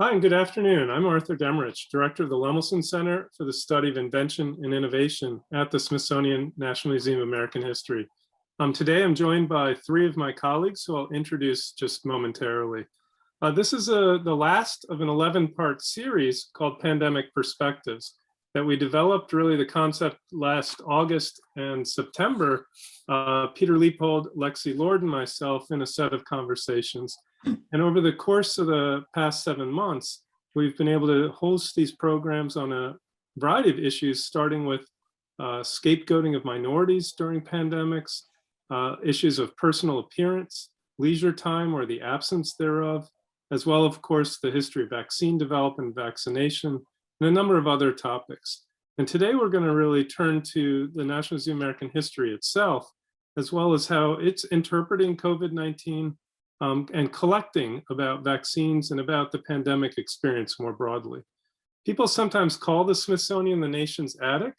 Hi, and good afternoon. I'm Arthur Demarich, Director of the Lemelson Center for the Study of Invention and Innovation at the Smithsonian National Museum of American History. Today, I'm joined by three of my colleagues who I'll introduce just momentarily. This is the last of an 11-part series called Pandemic Perspectives that we developed really the concept last August and September. Peter Leopold, Lexi Lord, and myself in a set of conversations. And over the course of the past 7 months, we've been able to host these programs on a variety of issues, starting with scapegoating of minorities during pandemics, issues of personal appearance, leisure time or the absence thereof, as well, of course, the history of vaccine development, vaccination, and a number of other topics. And today we're going to really turn to the National Museum of American History itself, as well as how it's interpreting COVID-19 and collecting about vaccines and about the pandemic experience more broadly. People sometimes call the Smithsonian the nation's attic,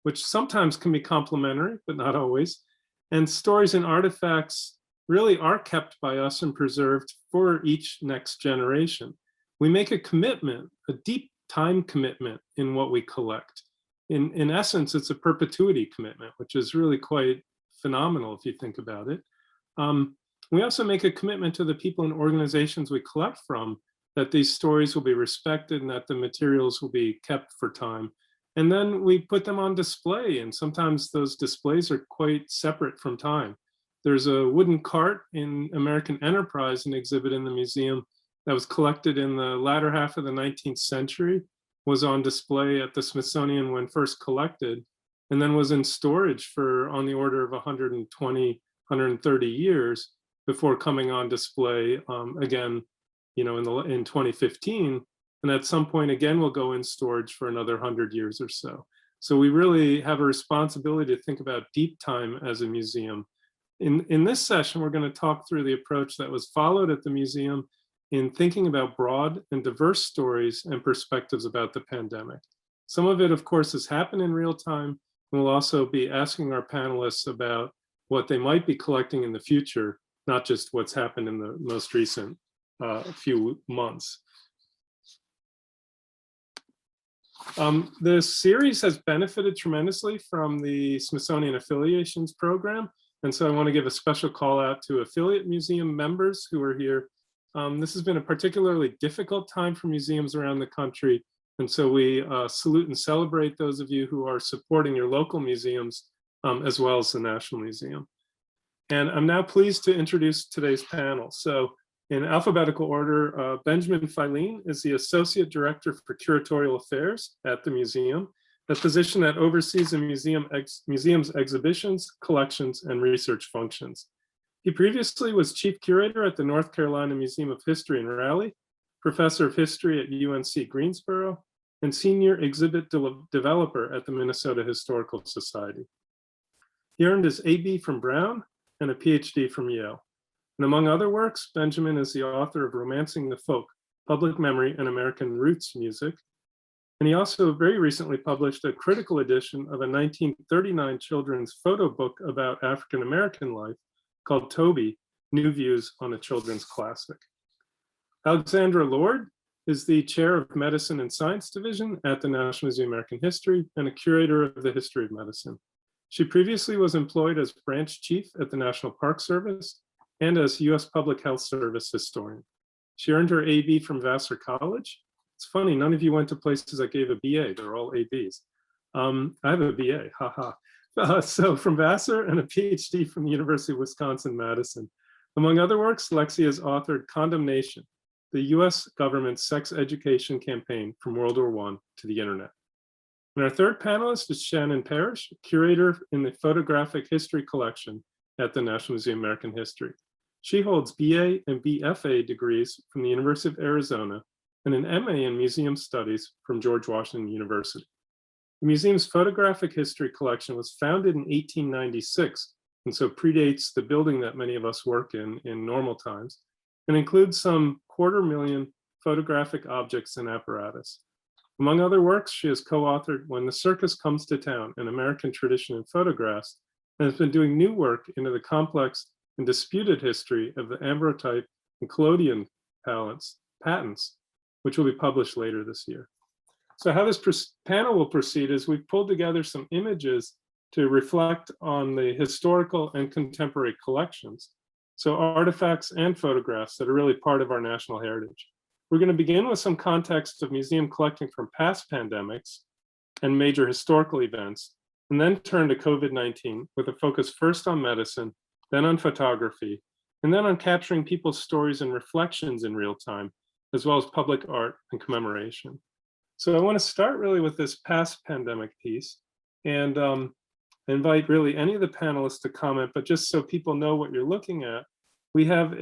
which sometimes can be complimentary, but not always. And stories and artifacts really are kept by us and preserved for each next generation. We make a commitment, a deep time commitment in what we collect. In essence, it's a perpetuity commitment, which is really quite phenomenal if you think about it. We also make a commitment to the people and organizations we collect from that these stories will be respected and that the materials will be kept for time. And then we put them on display, and sometimes those displays are quite separate from time. There's a wooden cart in American Enterprise, an exhibit in the museum that was collected in the latter half of the 19th century, was on display at the Smithsonian when first collected, and then was in storage for on the order of 120, 130 years before coming on display again, in 2015. And at some point again, will go in storage for another 100 years or so. So we really have a responsibility to think about deep time as a museum. In this session, we're going to talk through the approach that was followed at the museum in thinking about broad and diverse stories and perspectives about the pandemic. Some of it, of course, has happened in real time. And we'll also be asking our panelists about what they might be collecting in the future, not just what's happened in the most recent few months. The series has benefited tremendously from the Smithsonian Affiliations Program. And so I want to give a special call out to affiliate museum members who are here. This has been a particularly difficult time for museums around the country. And so we salute and celebrate those of you who are supporting your local museums, as well as the National Museum. And I'm now pleased to introduce today's panel. So in alphabetical order, Benjamin Filene is the Associate Director for Curatorial Affairs at the museum, a position that oversees the museum's exhibitions, collections, and research functions. He previously was Chief Curator at the North Carolina Museum of History in Raleigh, Professor of History at UNC Greensboro, and Senior Exhibit Developer at the Minnesota Historical Society. He earned his AB from Brown and a PhD from Yale. And among other works, Benjamin is the author of Romancing the Folk, Public Memory and American Roots Music. And he also very recently published a critical edition of a 1939 children's photo book about African-American life called Toby, New Views on a Children's Classic. Alexandra Lord is the Chair of Medicine and Science Division at the National Museum of American History and a curator of the history of medicine. She previously was employed as branch chief at the National Park Service and as U.S. Public Health Service historian. She earned her AB from Vassar College. It's funny, none of you went to places that gave a BA, they're all ABs. I have a BA, haha. So from Vassar and a PhD from the University of Wisconsin-Madison. Among other works, Lexi has authored Condemnation, the US government's sex education campaign from World War I to the internet. And our third panelist is Shannon Parrish, curator in the Photographic History Collection at the National Museum of American History. She holds BA and BFA degrees from the University of Arizona and an MA in Museum Studies from George Washington University. The museum's Photographic History Collection was founded in 1896, and so predates the building that many of us work in normal times, and includes some 250,000 photographic objects and apparatus. Among other works, she has co-authored When the Circus Comes to Town, an American Tradition in Photographs, and has been doing new work into the complex and disputed history of the ambrotype and collodion patents which will be published later this year. So how this panel will proceed is we've pulled together some images to reflect on the historical and contemporary collections. So artifacts and photographs that are really part of our national heritage. We're going to begin with some context of museum collecting from past pandemics and major historical events, and then turn to COVID-19 with a focus first on medicine, then on photography, and then on capturing people's stories and reflections in real time, as well as public art and commemoration. So I want to start really with this past pandemic piece and invite really any of the panelists to comment, but just so people know what you're looking at, we have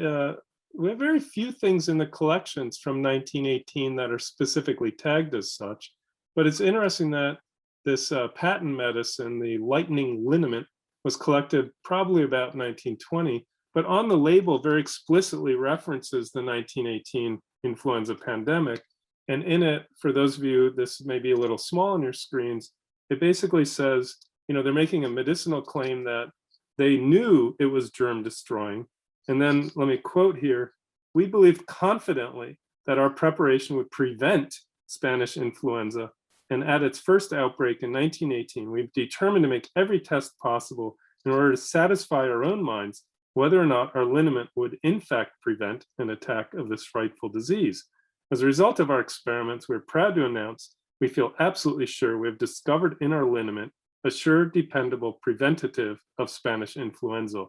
very few things in the collections from 1918 that are specifically tagged as such, but it's interesting that this patent medicine, the lightning liniment, was collected probably about 1920, but on the label very explicitly references the 1918 influenza pandemic. And in it, for those of you, this may be a little small on your screens, it basically says, they're making a medicinal claim that they knew it was germ destroying. And then let me quote here, "We believed confidently that our preparation would prevent Spanish influenza. And at its first outbreak in 1918, we've determined to make every test possible in order to satisfy our own minds whether or not our liniment would in fact prevent an attack of this frightful disease. As a result of our experiments, we're proud to announce we feel absolutely sure we have discovered in our liniment a sure, dependable preventative of Spanish influenza,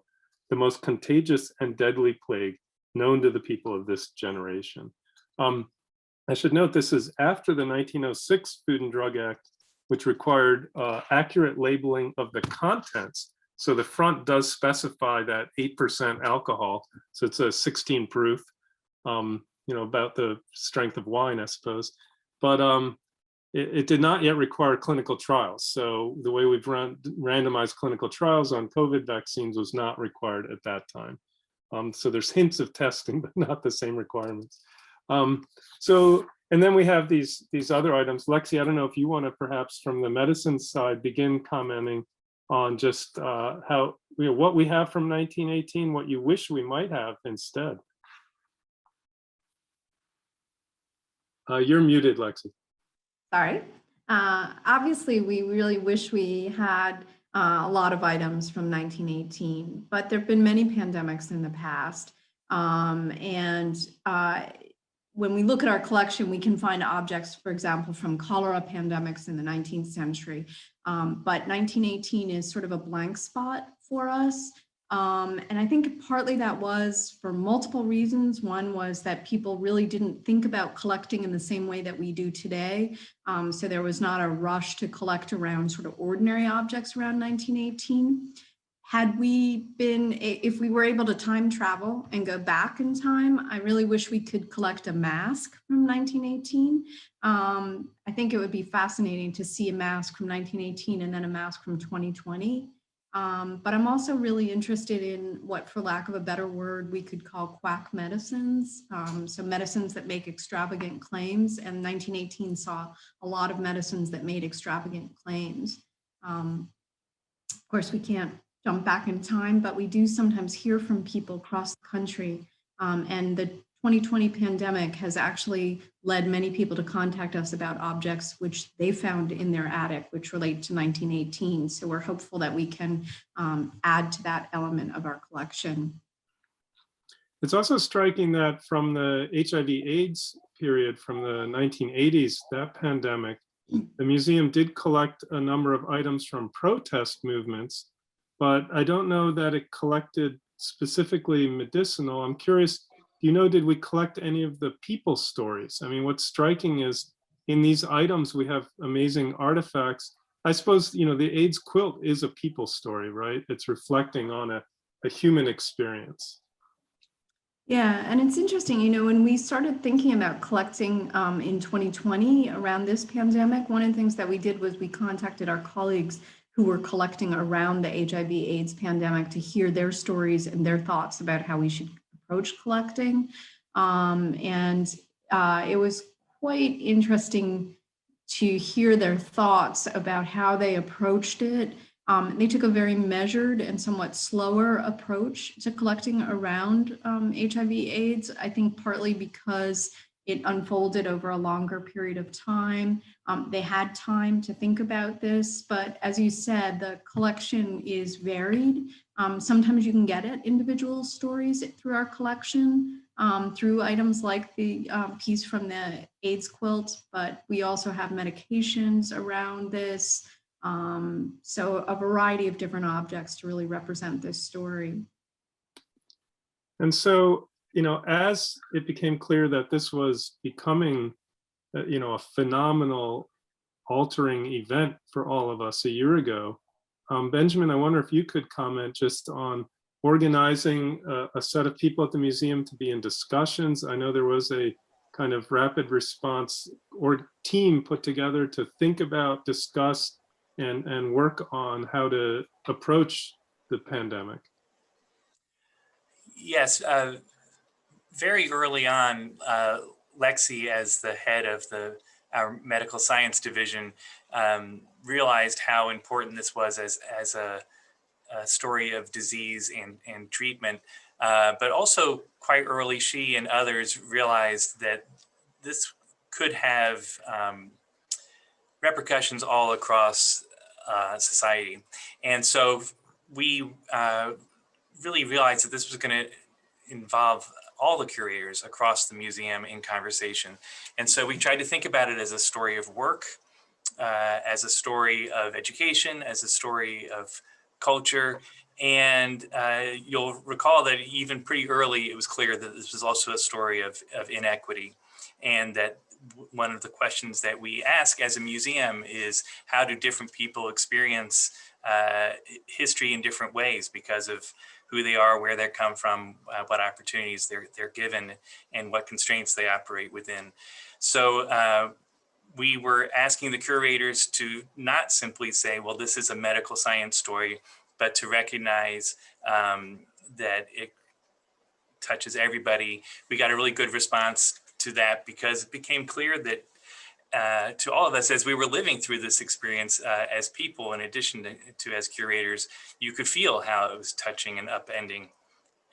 the most contagious and deadly plague known to the people of this generation." I should note this is after the 1906 Food and Drug Act, which required accurate labeling of the contents. So the front does specify that 8% alcohol. So it's a 16 proof, about the strength of wine, I suppose. But it did not yet require clinical trials. So the way we've randomized clinical trials on COVID vaccines was not required at that time. So there's hints of testing, but not the same requirements. And then we have these other items. Lexi, I don't know if you want to perhaps from the medicine side begin commenting on just how, what we have from 1918, what you wish we might have instead. You're muted, Lexi. Sorry. Obviously, we really wish we had a lot of items from 1918, but there have been many pandemics in the past. When we look at our collection, we can find objects, for example, from cholera pandemics in the 19th century. But 1918 is sort of a blank spot for us. And I think partly that was for multiple reasons. One was that people really didn't think about collecting in the same way that we do today. So there was not a rush to collect around sort of ordinary objects around 1918. Had we been, if we were able to time travel and go back in time, I really wish we could collect a mask from 1918. I think it would be fascinating to see a mask from 1918 and then a mask from 2020. But I'm also really interested in what, for lack of a better word, we could call quack medicines. So medicines that make extravagant claims, and 1918 saw a lot of medicines that made extravagant claims. Of course, we can't jump back in time, but we do sometimes hear from people across the country. And the 2020 pandemic has actually led many people to contact us about objects which they found in their attic, which relate to 1918. So we're hopeful that we can add to that element of our collection. It's also striking that from the HIV/AIDS period, from the 1980s, that pandemic, the museum did collect a number of items from protest movements, but I don't know that it collected specifically medicinal. I'm curious, did we collect any of the people's stories? I mean, what's striking is in these items, we have amazing artifacts. I suppose, the AIDS quilt is a people story, right? It's reflecting on a human experience. Yeah, and it's interesting, when we started thinking about collecting in 2020 around this pandemic, one of the things that we did was we contacted our colleagues who were collecting around the HIV/AIDS pandemic to hear their stories and their thoughts about how we should approach collecting. It was quite interesting to hear their thoughts about how they approached it. They took a very measured and somewhat slower approach to collecting around HIV/AIDS, I think partly because it unfolded over a longer period of time. They had time to think about this, but as you said, the collection is varied. Sometimes you can get at individual stories through our collection, through items like the piece from the AIDS quilt, but we also have medications around this. So a variety of different objects to really represent this story. And so, as it became clear that this was becoming, a phenomenal altering event for all of us a year ago, Benjamin, I wonder if you could comment just on organizing a set of people at the museum to be in discussions. I know there was a kind of rapid response or team put together to think about, discuss, and work on how to approach the pandemic. Yes, very early on, Lexi, as the head of our medical science division, realized how important this was as a story of disease and treatment. But also quite early, she and others realized that this could have repercussions all across society. And so we really realized that this was going to involve all the curators across the museum in conversation. And so we tried to think about it as a story of work, as a story of education, as a story of culture. And you'll recall that even pretty early, it was clear that this was also a story of inequity, and that one of the questions that we ask as a museum is, how do different people experience history in different ways because of who they are, where they come from, what opportunities they're given, and what constraints they operate within. So we were asking the curators to not simply say, well, this is a medical science story, but to recognize that it touches everybody. We got a really good response to that because it became clear that to all of us, as we were living through this experience as people, in addition to as curators, you could feel how it was touching and upending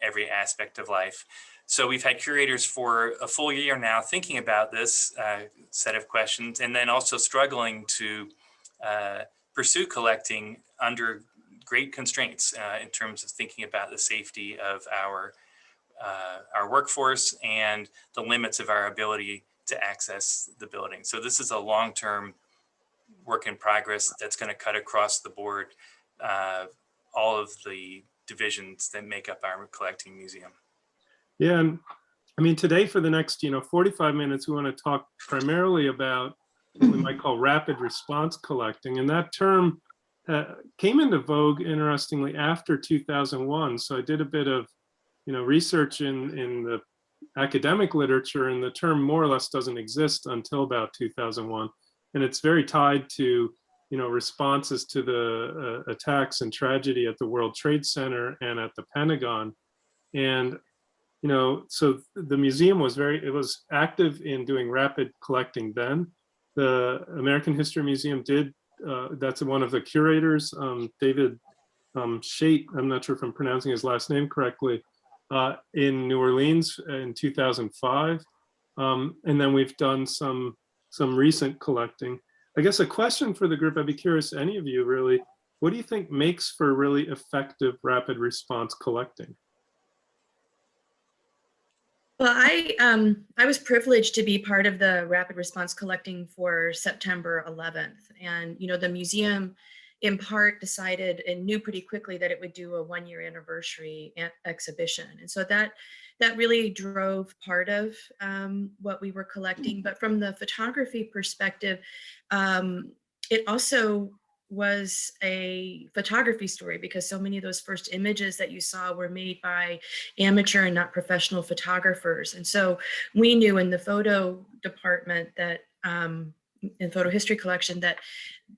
every aspect of life. So we've had curators for a full year now thinking about this set of questions, and then also struggling to pursue collecting under great constraints in terms of thinking about the safety of our workforce and the limits of our ability to access the building. So this is a long-term work in progress that's going to cut across the board all of the divisions that make up our collecting museum. Yeah, and I mean, today for the next 45 minutes, we want to talk primarily about what we might call rapid response collecting, and that term came into vogue, interestingly, after 2001. So I did a bit of research in the academic literature, and the term more or less doesn't exist until about 2001, and it's very tied to responses to the attacks and tragedy at the World Trade Center and at the Pentagon. And so the museum was active in doing rapid collecting then. The American History Museum did, that's one of the curators, David Shate, I'm not sure if I'm pronouncing his last name correctly, in New Orleans in 2005. And then we've done some recent collecting. I guess a question for the group, I'd be curious, any of you really, what do you think makes for really effective rapid response collecting? Well, I was privileged to be part of the rapid response collecting for September 11th. And, the museum in part decided and knew pretty quickly that it would do a 1-year anniversary exhibition. And so that really drove part of what we were collecting. But from the photography perspective, it also was a photography story, because so many of those first images that you saw were made by amateur and not professional photographers. And so we knew in the photo department that in photo history collection that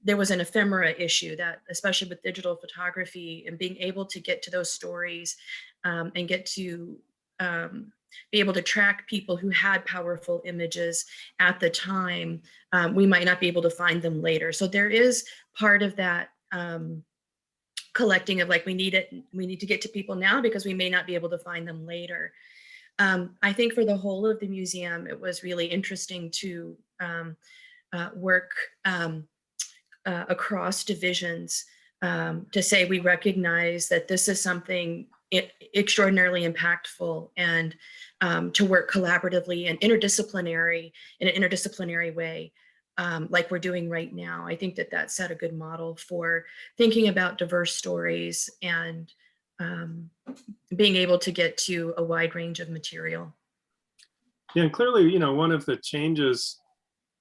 there was an ephemera issue, that especially with digital photography and being able to get to those stories and get to be able to track people who had powerful images at the time, we might not be able to find them later. So there is part of that collecting of like, we need to get to people now because we may not be able to find them later. I think for the whole of the museum, it was really interesting to work across divisions to say we recognize that this is something extraordinarily impactful, and to work collaboratively and in an interdisciplinary way, like we're doing right now. I think that that set a good model for thinking about diverse stories and being able to get to a wide range of material. Yeah, and clearly, one of the changes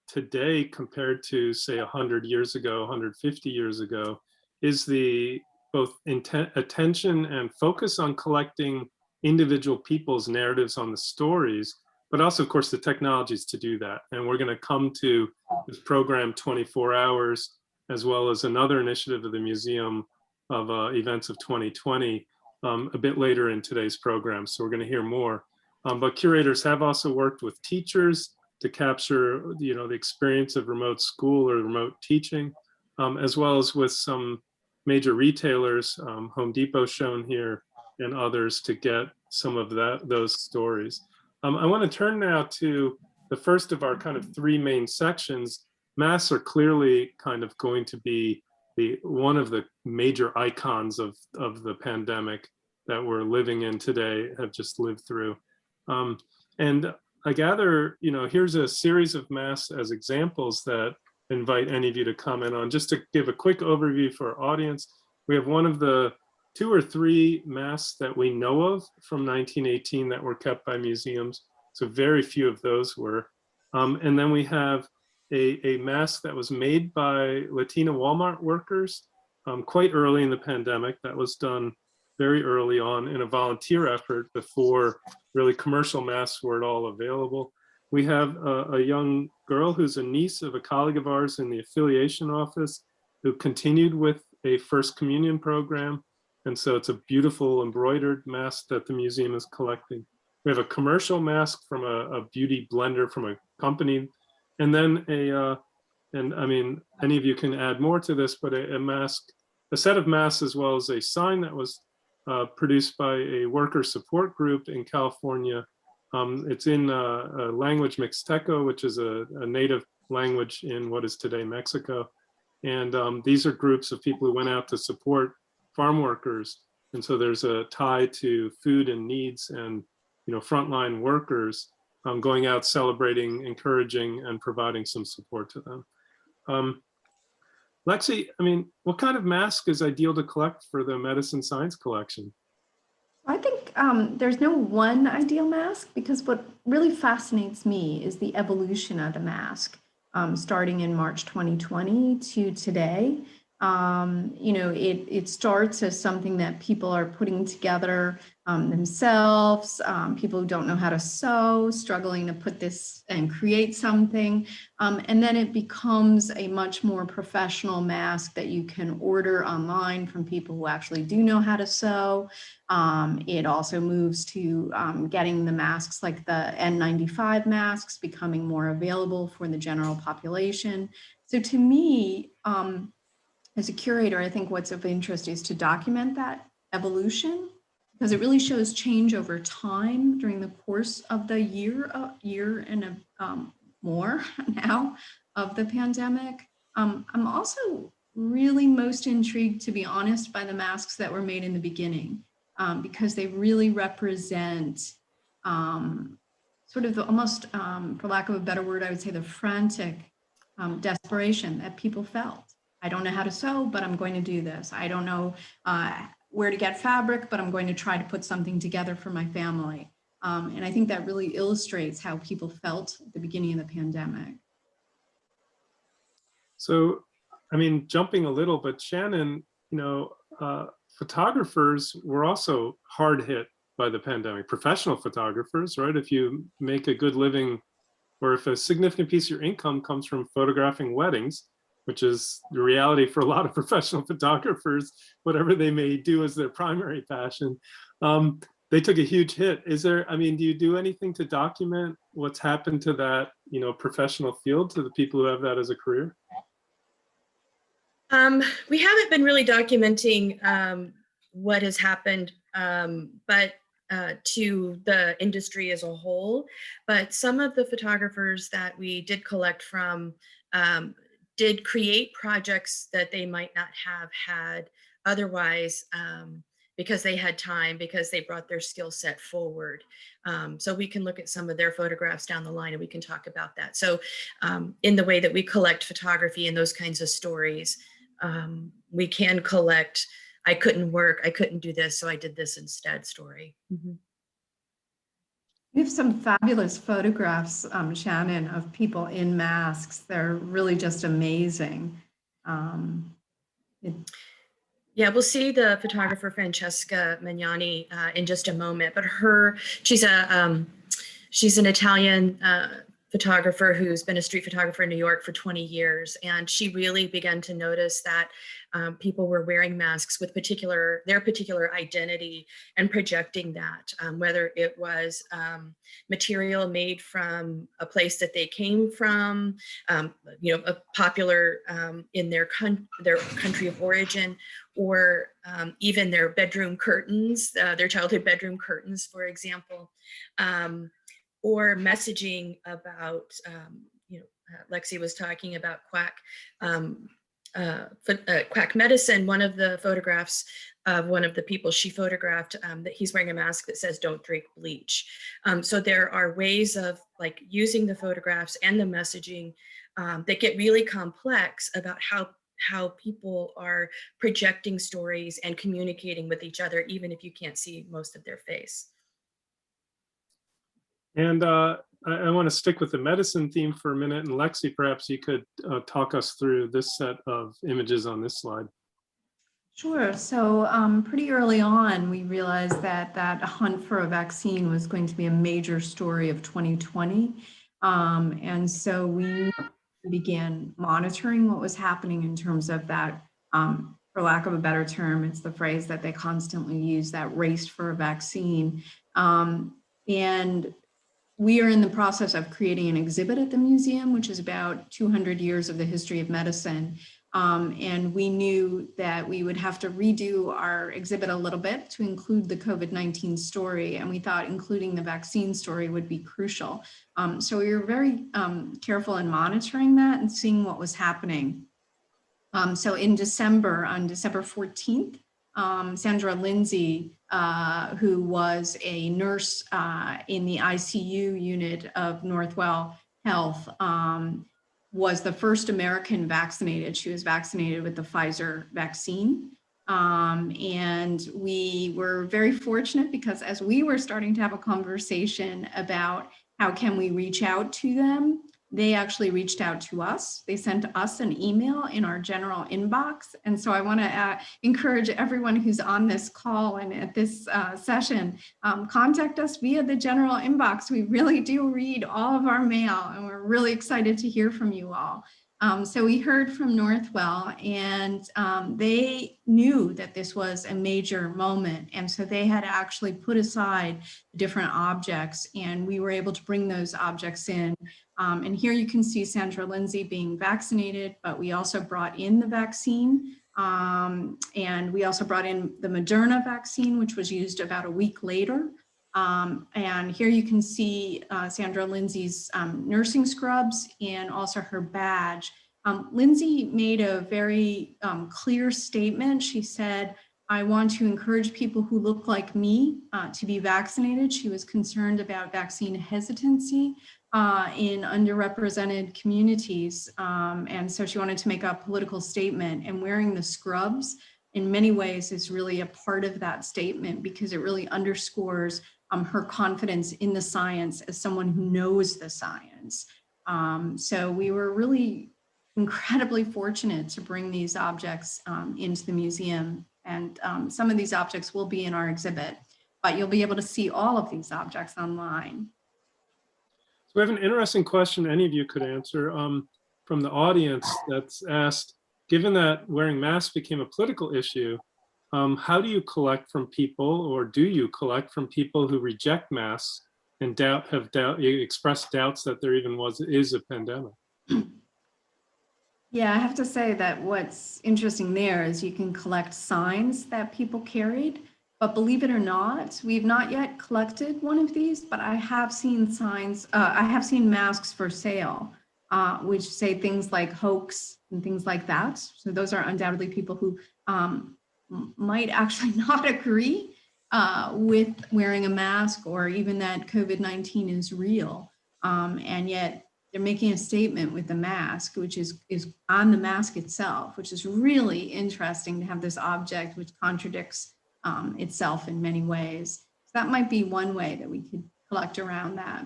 today compared to, say, 100 years ago, 150 years ago, is the both attention and focus on collecting individual people's narratives on the stories, but also, of course, the technologies to do that. And we're going to come to this program 24 Hours, as well as another initiative of the Museum of Events of 2020 a bit later in today's program. So we're going to hear more. But curators have also worked with teachers to capture, the experience of remote school or remote teaching, as well as with some major retailers, Home Depot shown here, and others, to get some of those stories. I want to turn now to the first of our kind of three main sections. Masks are clearly kind of going to be one of the major icons of the pandemic that we're living in today, have just lived through. And I gather, here's a series of masks as examples that invite any of you to comment on. Just to give a quick overview for our audience, we have one of the 2 or 3 masks that we know of from 1918 that were kept by museums. So very few of those were. And then we have a mask that was made by Latina Walmart workers quite early in the pandemic. That was done very early on in a volunteer effort before really commercial masks were at all available. We have a young girl who's a niece of a colleague of ours in the affiliation office who continued with a First Communion program. And so it's a beautiful embroidered mask that the museum is collecting. We have a commercial mask from a beauty blender from a company. And then and I mean, any of you can add more to this, but a set of masks, as well as a sign that was produced by a worker support group in California. It's in language Mixteco, which is a native language in what is today Mexico. And these are groups of people who went out to support farm workers. And so there's a tie to food and needs and frontline workers going out, celebrating, encouraging, and providing some support to them. Lexi, I mean, what kind of mask is ideal to collect for the medicine science collection? I think there's no one ideal mask, because what really fascinates me is the evolution of the mask, starting in March 2020 to today. It starts as something that people are putting together themselves, people who don't know how to sew, struggling to put this and create something. And then it becomes a much more professional mask that you can order online from people who actually do know how to sew. It also moves to getting the masks like the N95 masks becoming more available for the general population. So to me, as a curator, I think what's of interest is to document that evolution, because it really shows change over time during the course of the year and more now of the pandemic. I'm also really most intrigued, to be honest, by the masks that were made in the beginning, because they really represent sort of the almost, for lack of a better word, I would say the frantic desperation that people felt. I don't know how to sew, but I'm going to do this. I don't know where to get fabric, but I'm going to try to put something together for my family. And I think that really illustrates how people felt at the beginning of the pandemic. So, I mean, jumping a little, but Shannon, photographers were also hard hit by the pandemic. Professional photographers, right? If you make a good living, or if a significant piece of your income comes from photographing weddings, which is the reality for a lot of professional photographers, whatever they may do as their primary passion, they took a huge hit. Do you do anything to document what's happened to that, professional field, to the people who have that as a career? We haven't been really documenting what has happened, but to the industry as a whole. But some of the photographers that we did collect from did create projects that they might not have had otherwise, because they had time, because they brought their skill set forward. So we can look at some of their photographs down the line and we can talk about that. So in the way that we collect photography and those kinds of stories, we can collect, I couldn't work, I couldn't do this, so I did this instead story. Mm-hmm. We have some fabulous photographs, Shannon, of people in masks. They're really just amazing. Yeah, we'll see the photographer Francesca Magnani in just a moment, but she's an Italian photographer who's been a street photographer in New York for 20 years. And she really began to notice that people were wearing masks with their particular identity and projecting that, whether it was material made from a place that they came from, a popular in their country of origin, or even their bedroom curtains, their childhood bedroom curtains, for example. Or messaging about, Lexi was talking about quack medicine. One of the photographs of one of the people she photographed, that he's wearing a mask that says "Don't drink bleach." So there are ways of like using the photographs and the messaging that get really complex about how people are projecting stories and communicating with each other, even if you can't see most of their face. And I want to stick with the medicine theme for a minute. And Lexi, perhaps you could talk us through this set of images on this slide. Sure. So pretty early on, we realized that hunt for a vaccine was going to be a major story of 2020. And so we began monitoring what was happening in terms of that, for lack of a better term, it's the phrase that they constantly use, that race for a vaccine. And we are in the process of creating an exhibit at the museum, which is about 200 years of the history of medicine. And we knew that we would have to redo our exhibit a little bit to include the COVID-19 story. And we thought including the vaccine story would be crucial. So we were very careful in monitoring that and seeing what was happening. So in December, on December 14th, Sandra Lindsay, who was a nurse in the ICU unit of Northwell Health, was the first American vaccinated. She was vaccinated with the Pfizer vaccine. And we were very fortunate because as we were starting to have a conversation about how can we reach out to them, they actually reached out to us. They sent us an email in our general inbox. And so I want to encourage everyone who's on this call and at this session, contact us via the general inbox. We really do read all of our mail and we're really excited to hear from you all. So we heard from Northwell and they knew that this was a major moment. And so they had actually put aside different objects and we were able to bring those objects in. And here you can see Sandra Lindsay being vaccinated, but we also brought in the vaccine. And we also brought in the Moderna vaccine, which was used about a week later. And here you can see Sandra Lindsay's nursing scrubs and also her badge. Lindsay made a very clear statement. She said, I want to encourage people who look like me to be vaccinated. She was concerned about vaccine hesitancy in underrepresented communities. And so she wanted to make a political statement, and wearing the scrubs in many ways is really a part of that statement because it really underscores her confidence in the science as someone who knows the science. So we were really incredibly fortunate to bring these objects into the museum. And some of these objects will be in our exhibit, but you'll be able to see all of these objects online. So we have an interesting question any of you could answer from the audience that's asked, given that wearing masks became a political issue, how do you collect from people, or do you collect from people who reject masks and express doubts that there even is a pandemic? Yeah, I have to say that what's interesting there is you can collect signs that people carried. But believe it or not, we've not yet collected one of these, but I have seen signs, I have seen masks for sale, which say things like hoax and things like that. So those are undoubtedly people who might actually not agree with wearing a mask or even that COVID-19 is real. And yet they're making a statement with the mask, which is on the mask itself, which is really interesting to have this object which contradicts itself in many ways. So that might be one way that we could collect around that.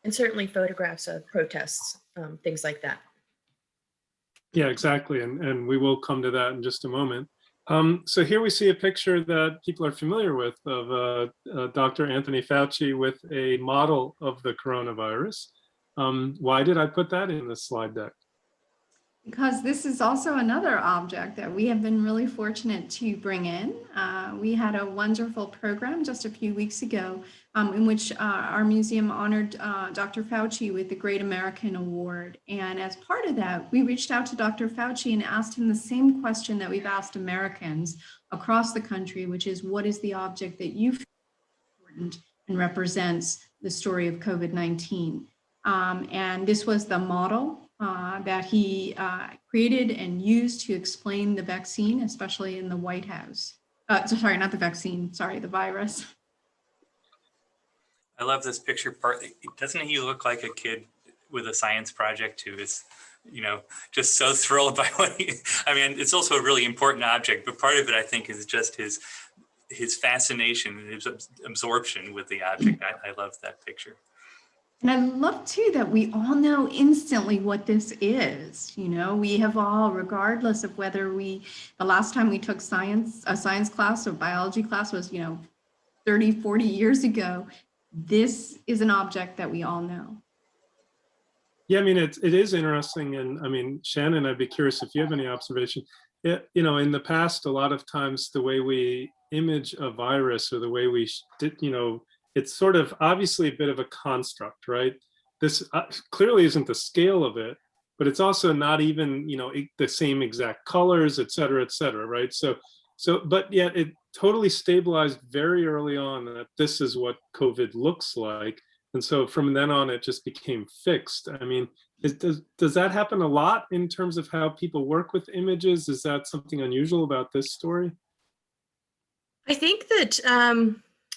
And certainly photographs of protests, things like that. Yeah, exactly. And we will come to that in just a moment. So here we see a picture that people are familiar with of Dr. Anthony Fauci with a model of the coronavirus. Why did I put that in the slide deck? Because this is also another object that we have been really fortunate to bring in. We had a wonderful program just a few weeks ago in which our museum honored Dr. Fauci with the Great American Award. And as part of that, we reached out to Dr. Fauci and asked him the same question that we've asked Americans across the country, which is, what is the object that you feel important and represents the story of COVID-19? And this was the model that he created and used to explain the vaccine, especially in the White House. Sorry, not the vaccine, sorry, the virus. I love this picture part. Doesn't he look like a kid with a science project who is, just so thrilled by what I mean, it's also a really important object, but part of it, I think, is just his fascination and his absorption with the object. I love that picture. And I love too that we all know instantly what this is. We have all, regardless of whether the last time we took a science class or biology class was, 30, 40 years ago, this is an object that we all know. Yeah, I mean, it is interesting. And I mean, Shannon, I'd be curious if you have any observation. In the past, a lot of times the way we image a virus or the way we did, it's sort of obviously a bit of a construct, right? This clearly isn't the scale of it, but it's also not even, the same exact colors, et cetera, right? So, but yet it totally stabilized very early on that this is what COVID looks like. And so from then on, it just became fixed. I mean, does that happen a lot in terms of how people work with images? Is that something unusual about this story? I think that,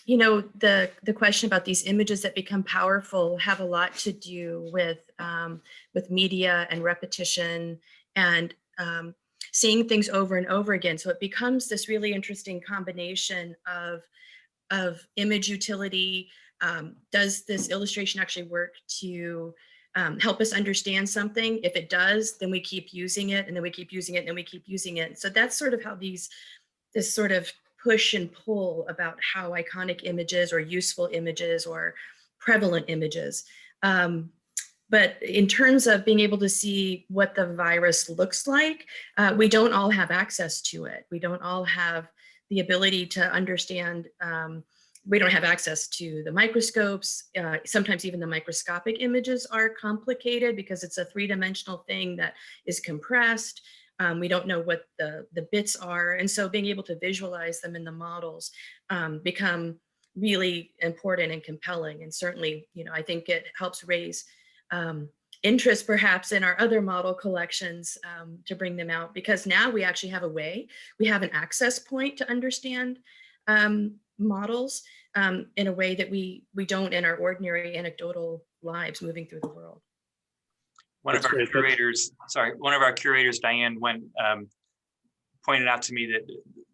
the question about these images that become powerful have a lot to do with media and repetition and seeing things over and over again. So it becomes this really interesting combination of image utility. Does this illustration actually work to help us understand something? If it does, then we keep using it, and then we keep using it, and then we keep using it. So that's sort of how this sort of push and pull about how iconic images or useful images or prevalent images. But in terms of being able to see what the virus looks like, we don't all have access to it. We don't all have the ability to understand. We don't have access to the microscopes. Sometimes even the microscopic images are complicated because it's a three-dimensional thing that is compressed. We don't know what the bits are. And so being able to visualize them in the models become really important and compelling. And certainly, I think it helps raise interest perhaps in our other model collections to bring them out, because now we actually have we have an access point to understand models in a way that we don't in our ordinary anecdotal lives moving through the world. One of our curators, Diane, pointed out to me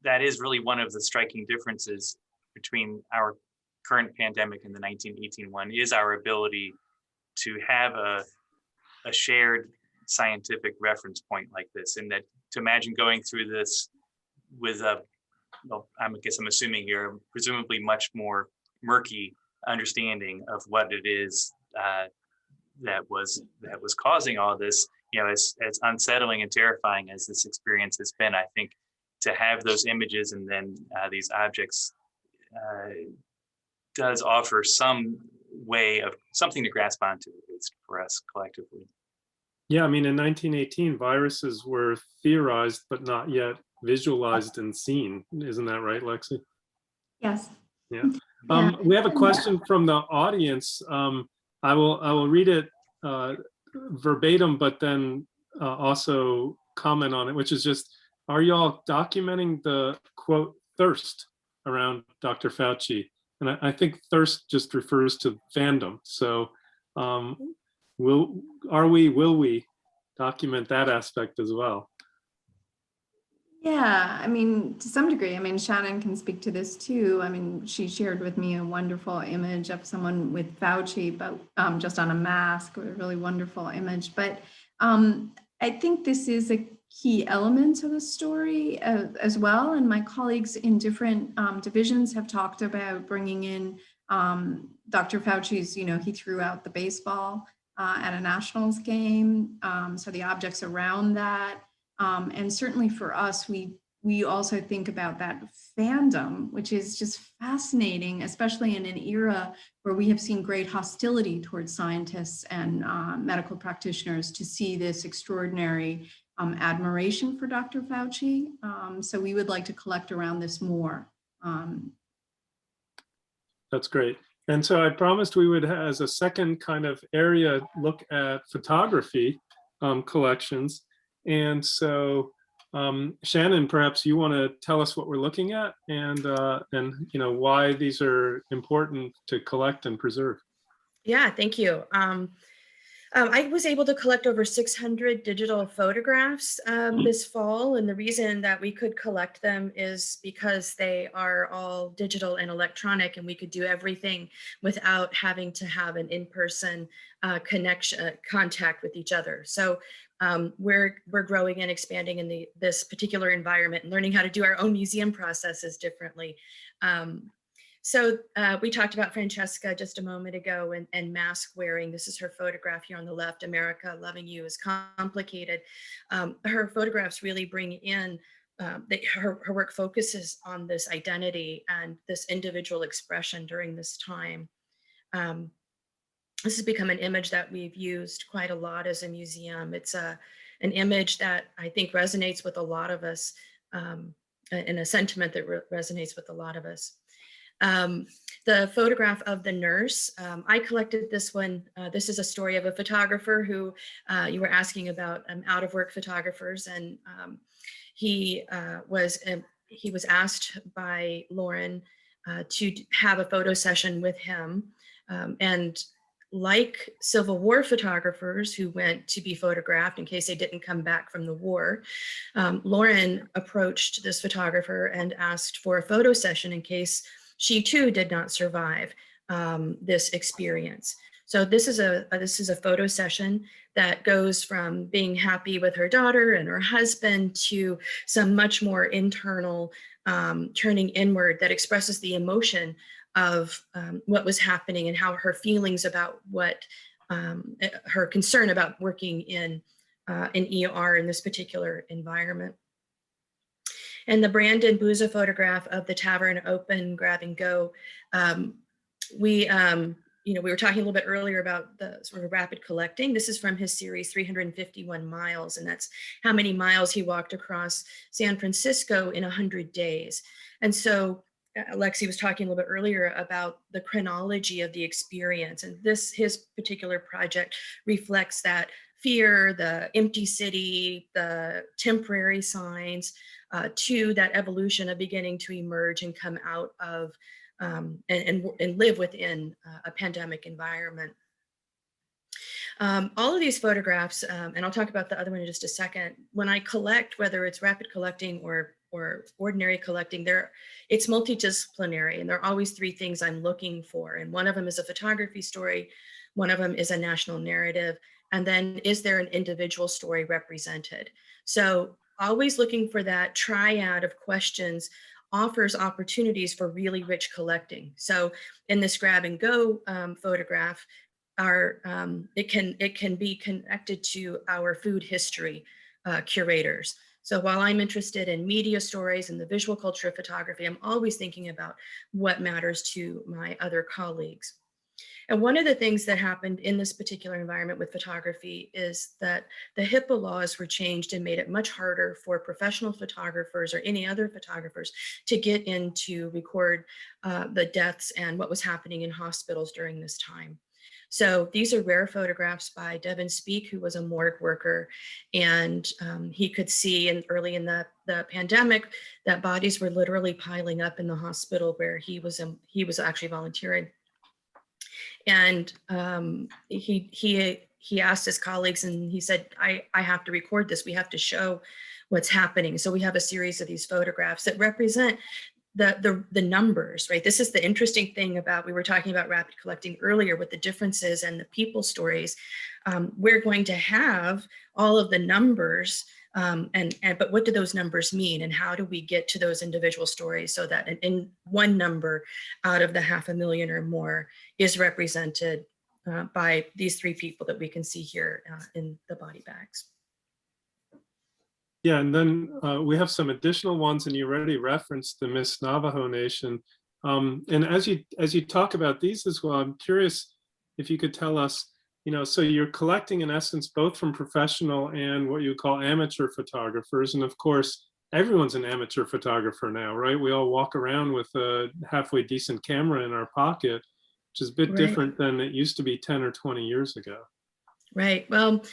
that is really one of the striking differences between our current pandemic and the 1918 one, is our ability to have a shared scientific reference point like this, and that to imagine going through this with I guess I'm assuming here, presumably much more murky understanding of what it is that was causing all this, as unsettling and terrifying as this experience has been, I think to have those images and then these objects does offer some way of something to grasp onto, at least for us collectively. Yeah, I mean, in 1918, viruses were theorized, but not yet visualized and seen. Isn't that right, Lexi? Yes. Yeah. Yeah. We have a question from the audience. I will read it verbatim, but then also comment on it, which is just, are y'all documenting the quote thirst around Dr. Fauci? And I think thirst just refers to fandom. So will we document that aspect as well? Yeah, I mean, to some degree, I mean, Shannon can speak to this too. I mean, she shared with me a wonderful image of someone with Fauci, but just on a mask, a really wonderful image. But I think this is a key element of the story as well. And my colleagues in different divisions have talked about bringing in Dr. Fauci's, he threw out the baseball at a Nationals game. So the objects around that. And certainly for us, we also think about that fandom, which is just fascinating, especially in an era where we have seen great hostility towards scientists and medical practitioners, to see this extraordinary admiration for Dr. Fauci. So we would like to collect around this more. That's great. And so I promised we would, as a second kind of area, look at photography collections. And so, Shannon, perhaps you want to tell us what we're looking at and why these are important to collect and preserve. Yeah, thank you. I was able to collect over 600 digital photographs this fall, and the reason that we could collect them is because they are all digital and electronic, and we could do everything without having to have an in-person contact with each other. So we're growing and expanding in this particular environment and learning how to do our own museum processes differently. So we talked about Francesca just a moment ago and mask wearing. This is her photograph here on the left. America, loving you is complicated. Her photographs really bring in, her work focuses on this identity and this individual expression during this time. This has become an image that we've used quite a lot as a museum. It's an image that I think resonates with a lot of us, and a sentiment that resonates with a lot of us. The photograph of the nurse, I collected this one. This is a story of a photographer who you were asking about, out of work photographers, and he was asked by Lauren to have a photo session with him, and like Civil War photographers who went to be photographed in case they didn't come back from the war, Lauren approached this photographer and asked for a photo session in case she too did not survive this experience. So this is a photo session that goes from being happy with her daughter and her husband to some much more internal turning inward that expresses the emotion of what was happening and how her feelings about her concern about working in an ER in this particular environment. And the Brandon Booza photograph of the Tavern Open Grab and Go, we were talking a little bit earlier about the sort of rapid collecting. This is from his series 351 miles, and that's how many miles he walked across San Francisco in 100 days. And so Lexi was talking a little bit earlier about the chronology of the experience, and his particular project reflects that fear, the empty city, the temporary signs, to that evolution of beginning to emerge and come out of and live within a pandemic environment. All of these photographs, and I'll talk about the other one in just a second, when I collect, whether it's rapid collecting or ordinary collecting, it's multidisciplinary, and there are always three things I'm looking for. And one of them is a photography story, one of them is a national narrative, and then is there an individual story represented? So always looking for that triad of questions offers opportunities for really rich collecting. So in this grab and go photograph, it can be connected to our food history curators. So while I'm interested in media stories and the visual culture of photography, I'm always thinking about what matters to my other colleagues. And one of the things that happened in this particular environment with photography is that the HIPAA laws were changed and made it much harder for professional photographers or any other photographers to get in to record the deaths and what was happening in hospitals during this time. So these are rare photographs by Devin Speak, who was a morgue worker, and he could see early in the pandemic that bodies were literally piling up in the hospital where he was actually volunteering. And he asked his colleagues, and he said, I have to record this. We have to show what's happening. So we have a series of these photographs that represent the numbers, right? This is the interesting thing about, we were talking about rapid collecting earlier with the differences and the people stories. We're going to have all of the numbers, but what do those numbers mean? And how do we get to those individual stories so that in one number out of the 500,000 or more is represented by these three people that we can see here in the body bags. Yeah, and then we have some additional ones, and you already referenced the Miss Navajo Nation. And as you talk about these as well, I'm curious if you could tell us, so you're collecting in essence both from professional and what you call amateur photographers, and of course everyone's an amateur photographer now, right? We all walk around with a halfway decent camera in our pocket, which is a bit different than it used to be 10 or 20 years ago. Right. Well,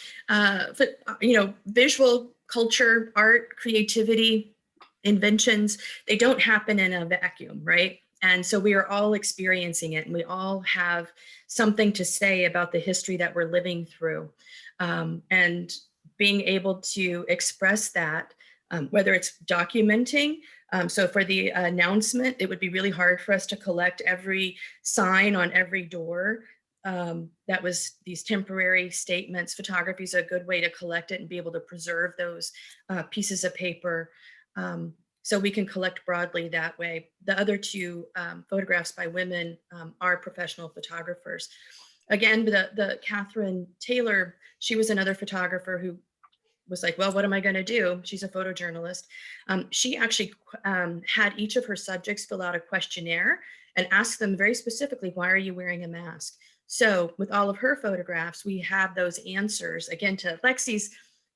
visual culture, art, creativity, inventions, they don't happen in a vacuum, right? And so we are all experiencing it, and we all have something to say about the history that we're living through. And being able to express that, whether it's documenting. So for the announcement, it would be really hard for us to collect every sign on every door. That was these temporary statements. Photography is a good way to collect it and be able to preserve those pieces of paper. So we can collect broadly that way. The other two photographs by women are professional photographers. Again, the Catherine Taylor, she was another photographer who was like, well, what am I going to do? She's a photojournalist. She actually had each of her subjects fill out a questionnaire and ask them very specifically, why are you wearing a mask? So with all of her photographs, we have those answers. Again, to Lexi's,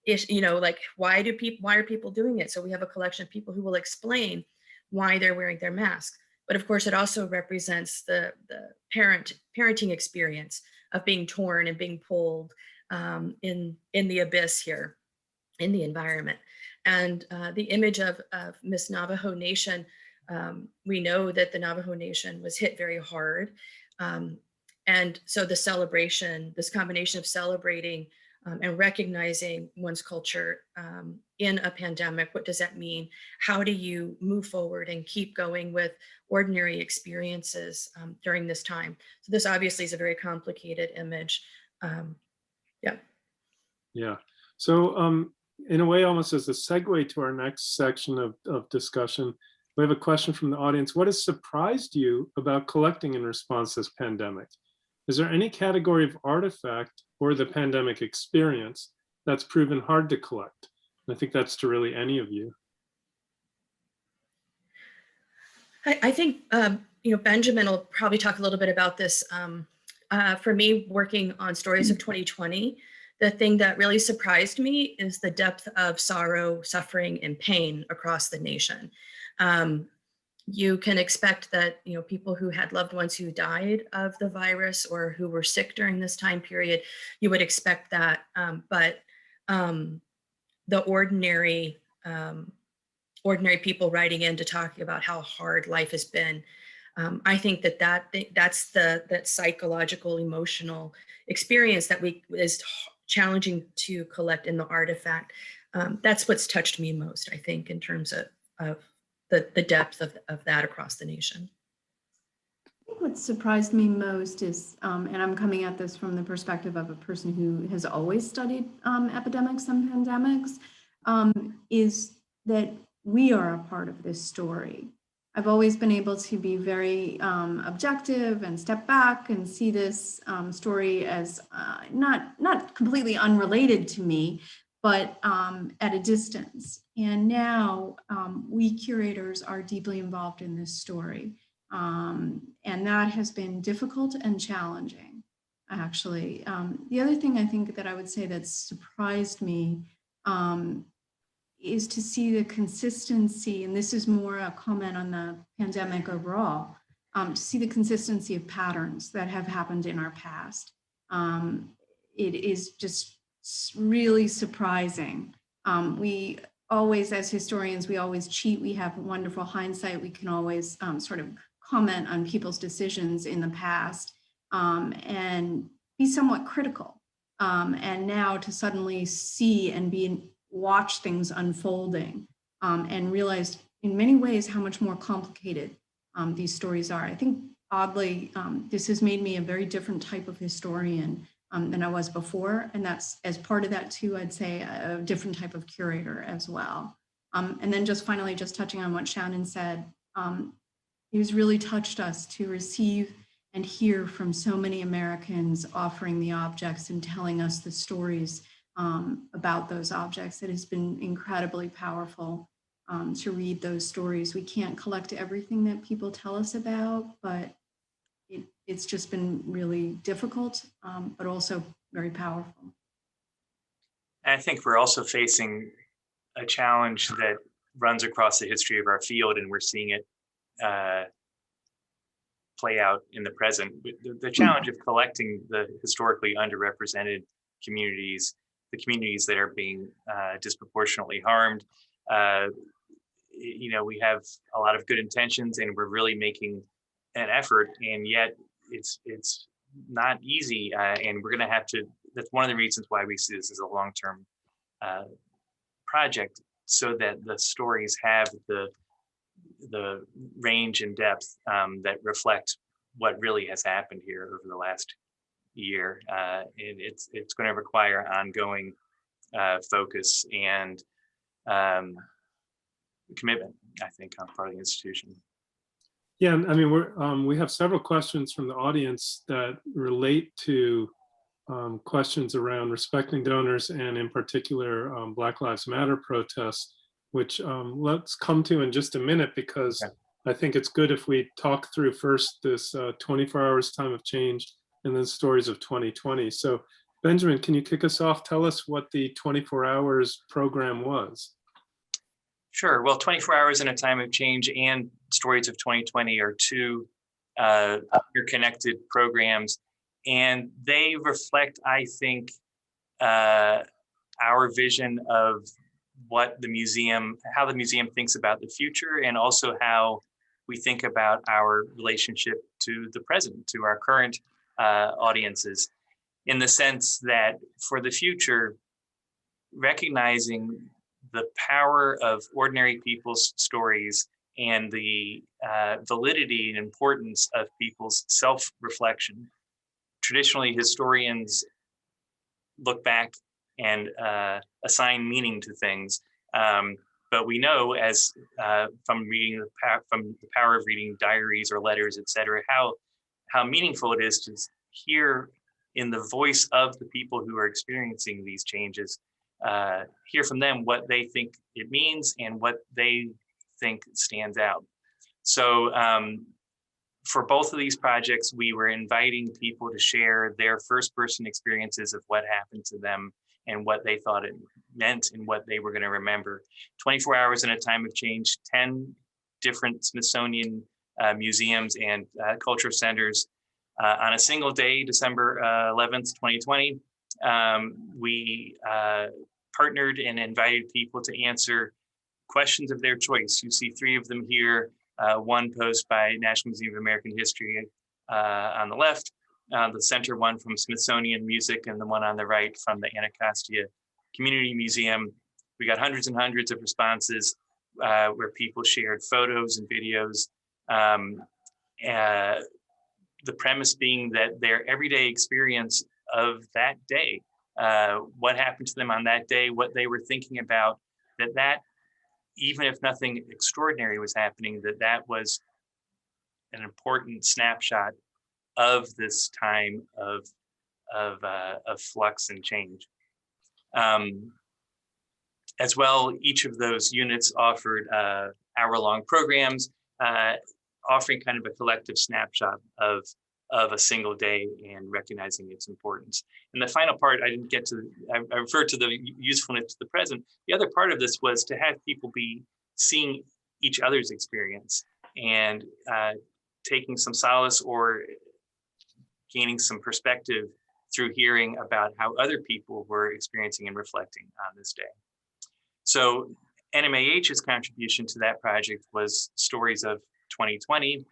like, why are people doing it? So we have a collection of people who will explain why they're wearing their mask. But of course, it also represents the parenting experience of being torn and being pulled in the abyss here in the environment. And the image of Miss Navajo Nation, we know that the Navajo Nation was hit very hard. And so the celebration, this combination of celebrating and recognizing one's culture in a pandemic, what does that mean? How do you move forward and keep going with ordinary experiences during this time? So this obviously is a very complicated image. Yeah. So in a way, almost as a segue to our next section of discussion, we have a question from the audience. What has surprised you about collecting in response to this pandemic? Is there any category of artifact or the pandemic experience that's proven hard to collect? And I think that's to really any of you. I think, Benjamin will probably talk a little bit about this. For me, working on Stories of 2020, the thing that really surprised me is the depth of sorrow, suffering, and pain across the nation. You can expect that, people who had loved ones who died of the virus or who were sick during this time period, you would expect that. But the ordinary people writing in to talk about how hard life has been, I think that's that psychological, emotional experience that is challenging to collect in the artifact. That's what's touched me most, I think, in terms of the depth of that across the nation. I think what surprised me most is, and I'm coming at this from the perspective of a person who has always studied epidemics and pandemics, is that we are a part of this story. I've always been able to be very objective and step back and see this story as not completely unrelated to me, but at a distance. And now we curators are deeply involved in this story. And that has been difficult and challenging. actually. The other thing I think that I would say that surprised me is to see the consistency, and this is more a comment on the pandemic overall, to see the consistency of patterns that have happened in our past. It is just really surprising. We always, as historians, we always cheat. We have wonderful hindsight. We can always sort of comment on people's decisions in the past and be somewhat critical. And now to suddenly see and watch things unfolding and realize in many ways how much more complicated these stories are. I think oddly, this has made me a very different type of historian than I was before. And that's, as part of that too, I'd say a different type of curator as well. And then just finally, just touching on what Shannon said, it has really touched us to receive and hear from so many Americans offering the objects and telling us the stories about those objects. It has been incredibly powerful to read those stories. We can't collect everything that people tell us about, but it's just been really difficult, but also very powerful. And I think we're also facing a challenge that runs across the history of our field, and we're seeing it play out in the present. The challenge of collecting the historically underrepresented communities, the communities that are being disproportionately harmed. We have a lot of good intentions, and we're really making an effort, and yet it's not easy, and we're going to have to. That's one of the reasons why we see this as a long-term project, so that the stories have the range and depth that reflect what really has happened here over the last year. And it's going to require ongoing focus and commitment, I think, on part of the institution. Yeah, I mean, we have several questions from the audience that relate to questions around respecting donors and in particular Black Lives Matter protests, which let's come to in just a minute, because I think it's good if we talk through first this 24 hours time of change and then stories of 2020. So Benjamin, can you kick us off? Tell us what the 24 hours program was. Sure. Well, 24 hours in a time of change and stories of 2020 are two interconnected programs, and they reflect, I think, our vision of what the museum, how the museum thinks about the future, and also how we think about our relationship to the present, to our current audiences, in the sense that for the future, recognizing the power of ordinary people's stories and the validity and importance of people's self-reflection. Traditionally, historians look back and assign meaning to things, but we know, as from reading from the power of reading diaries or letters, etc., how meaningful it is to hear in the voice of the people who are experiencing these changes, hear from them what they think it means and what they think stands out. So for both of these projects, we were inviting people to share their first-person experiences of what happened to them and what they thought it meant and what they were going to remember. 24 hours in a time of change, 10 different Smithsonian museums and cultural centers on a single day, December 11th, 2020. We partnered and invited people to answer questions of their choice. You see 3 of them here, one posed by National Museum of American History on the left, the center one from Smithsonian Music, and the one on the right from the Anacostia Community Museum. We got hundreds and hundreds of responses where people shared photos and videos. The premise being that their everyday experience of that day, what happened to them on that day, what they were thinking about, that even if nothing extraordinary was happening, that was an important snapshot of this time of flux and change. As well, each of those units offered hour-long programs, offering kind of a collective snapshot of of a single day and recognizing its importance. And the final part, I didn't get to, I referred to the usefulness to the present. The other part of this was to have people be seeing each other's experience and taking some solace or gaining some perspective through hearing about how other people were experiencing and reflecting on this day. So NMAH's contribution to that project was Stories of 2020,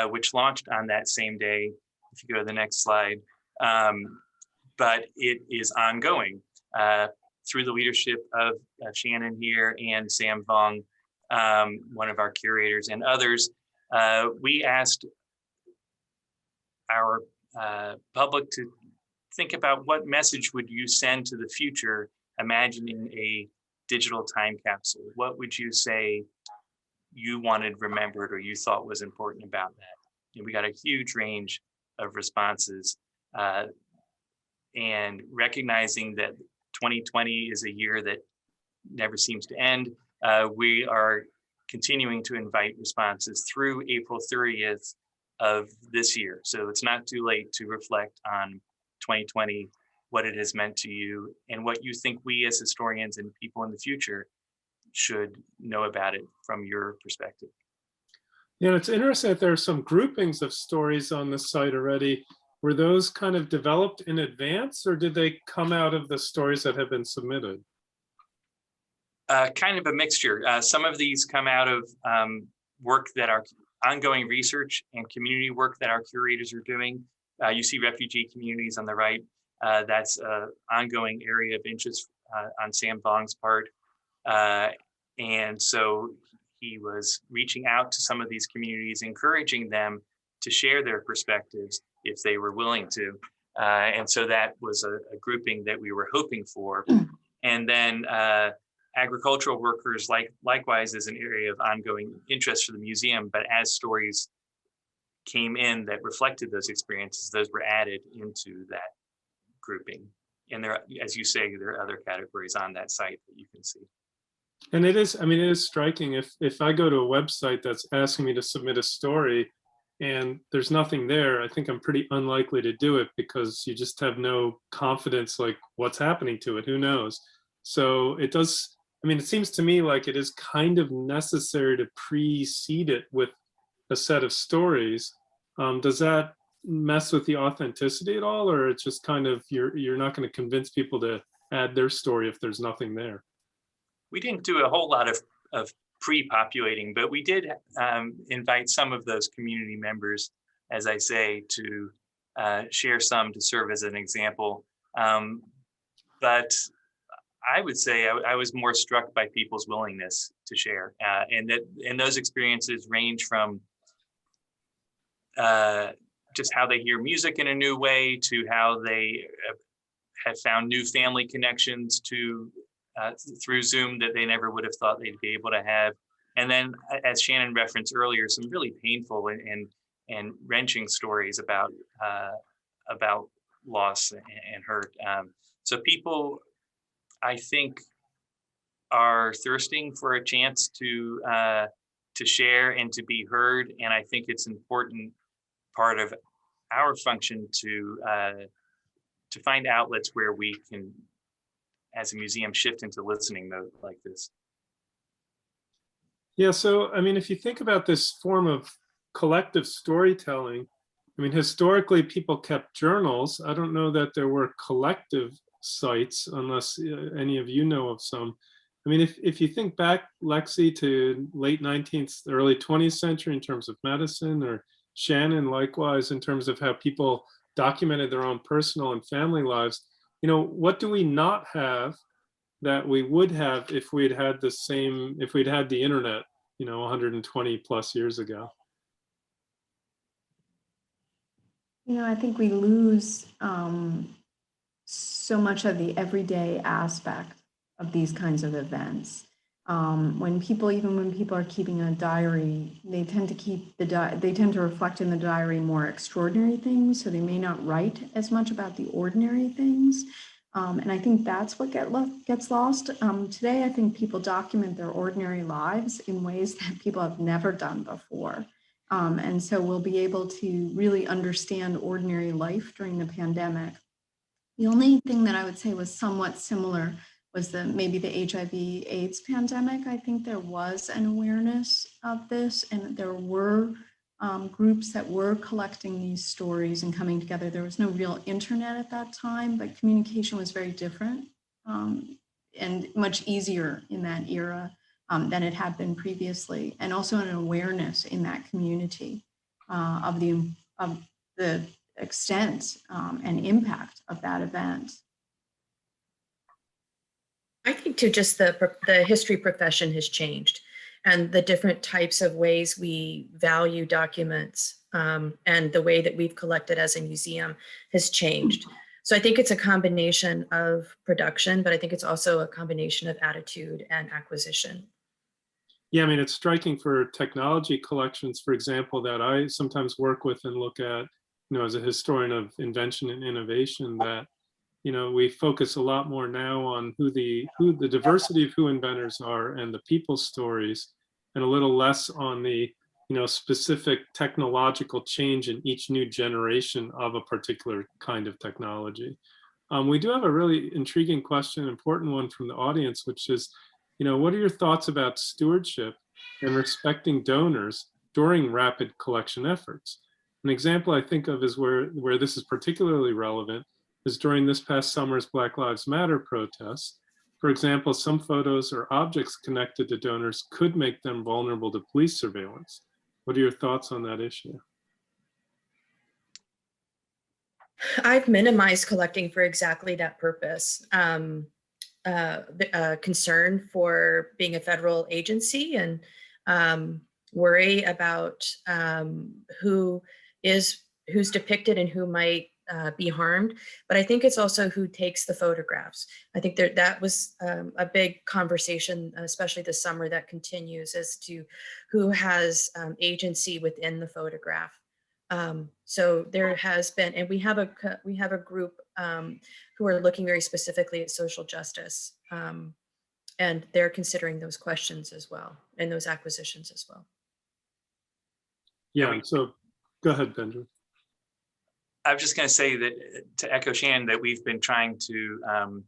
which launched on that same day, if you go to the next slide. But it is ongoing through the leadership of Shannon here and Sam Vong, one of our curators, and others. We asked our public to think about what message would you send to the future, imagining a digital time capsule. What would you say you wanted remembered or you thought was important about that? And we got a huge range of responses, and recognizing that 2020 is a year that never seems to end. We are continuing to invite responses through April 30th of this year. So it's not too late to reflect on 2020, what it has meant to you, and what you think we as historians and people in the future should know about it from your perspective. Yeah, it's interesting that there are some groupings of stories on the site already. Were those kind of developed in advance, or did they come out of the stories that have been submitted? Kind of a mixture. Some of these come out of work that our ongoing research and community work that our curators are doing. You see refugee communities on the right. That's an ongoing area of interest on Sam Vong's part. And so he was reaching out to some of these communities, encouraging them to share their perspectives if they were willing to. And so that was a grouping that we were hoping for. And then agricultural workers likewise is an area of ongoing interest for the museum, but as stories came in that reflected those experiences, those were added into that grouping. And there, as you say, there are other categories on that site that you can see. And it is, I mean, it is striking. If I go to a website that's asking me to submit a story and there's nothing there, I think I'm pretty unlikely to do it because you just have no confidence, like what's happening to it, who knows? So it does, I mean, it seems to me like it is kind of necessary to precede it with a set of stories. Does that mess with the authenticity at all, or it's just kind of, you're not going to convince people to add their story if there's nothing there? We didn't do a whole lot of pre-populating, but we did invite some of those community members, as I say, to share some to serve as an example. But I would say I was more struck by people's willingness to share, and those experiences range from just how they hear music in a new way to how they have found new family connections to through Zoom that they never would have thought they'd be able to have. And then, as Shannon referenced earlier, some really painful and wrenching stories about loss and hurt. So people, I think, are thirsting for a chance to share and to be heard. And I think it's important part of our function to find outlets where we can, as a museum, shift into listening mode like this. Yeah, so I mean, if you think about this form of collective storytelling, I mean, historically people kept journals. I don't know that there were collective sites, unless any of you know of some. I mean, if you think back, Lexi, to late 19th, early 20th century in terms of medicine, or Shannon, likewise, in terms of how people documented their own personal and family lives, you know, what do we not have that we would have if we'd had the same, if we'd had the internet, you know, 120 plus years ago? You know, I think we lose so much of the everyday aspect of these kinds of events. When people are keeping a diary, they tend to keep they tend to reflect in the diary more extraordinary things, so they may not write as much about the ordinary things. And I think that's what gets lost. Today, I think people document their ordinary lives in ways that people have never done before. And so we'll be able to really understand ordinary life during the pandemic. The only thing that I would say was somewhat similar was maybe the HIV/AIDS pandemic. I think there was an awareness of this, and there were groups that were collecting these stories and coming together. There was no real internet at that time, but communication was very different and much easier in that era than it had been previously, and also an awareness in that community of the extent and impact of that event. I think too, just the history profession has changed, and the different types of ways we value documents and the way that we've collected as a museum has changed. So I think it's a combination of production, but I think it's also a combination of attitude and acquisition. Yeah, I mean, it's striking for technology collections, for example, that I sometimes work with and look at, as a historian of invention and innovation, that, we focus a lot more now on who the diversity of who inventors are and the people's stories, and a little less on the, specific technological change in each new generation of a particular kind of technology. We do have a really intriguing question, important one from the audience, which is, what are your thoughts about stewardship and respecting donors during rapid collection efforts? An example I think of is where this is particularly relevant is during this past summer's Black Lives Matter protests. For example, some photos or objects connected to donors could make them vulnerable to police surveillance. What are your thoughts on that issue? I've minimized collecting for exactly that purpose. Concern for being a federal agency and worry about who's depicted and who might be harmed. But I think it's also who takes the photographs. I think that was a big conversation, especially this summer, that continues as to who has agency within the photograph. So there has been, and we have a group who are looking very specifically at social justice, and they're considering those questions as well, and those acquisitions as well. Yeah, so go ahead, Benjamin. I was just going to say that, to echo Shannon, that we've been trying to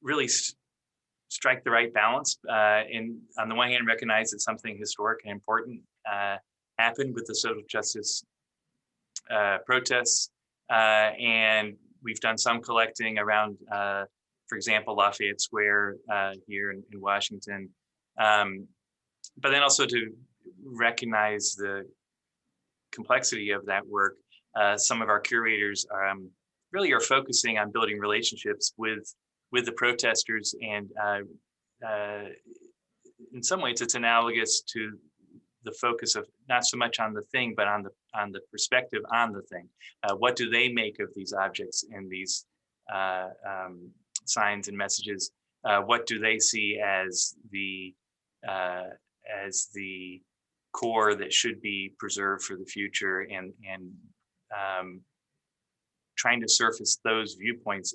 really strike the right balance, and on the one hand recognize that something historic and important happened with the social justice protests, and we've done some collecting around, for example, Lafayette Square here in Washington, but then also to recognize the complexity of that work. Some of our curators really are focusing on building relationships with the protesters, and in some ways it's analogous to the focus of not so much on the thing, but on the perspective on the thing. What do they make of these objects and these signs and messages? What do they see as the core that should be preserved for the future, and trying to surface those viewpoints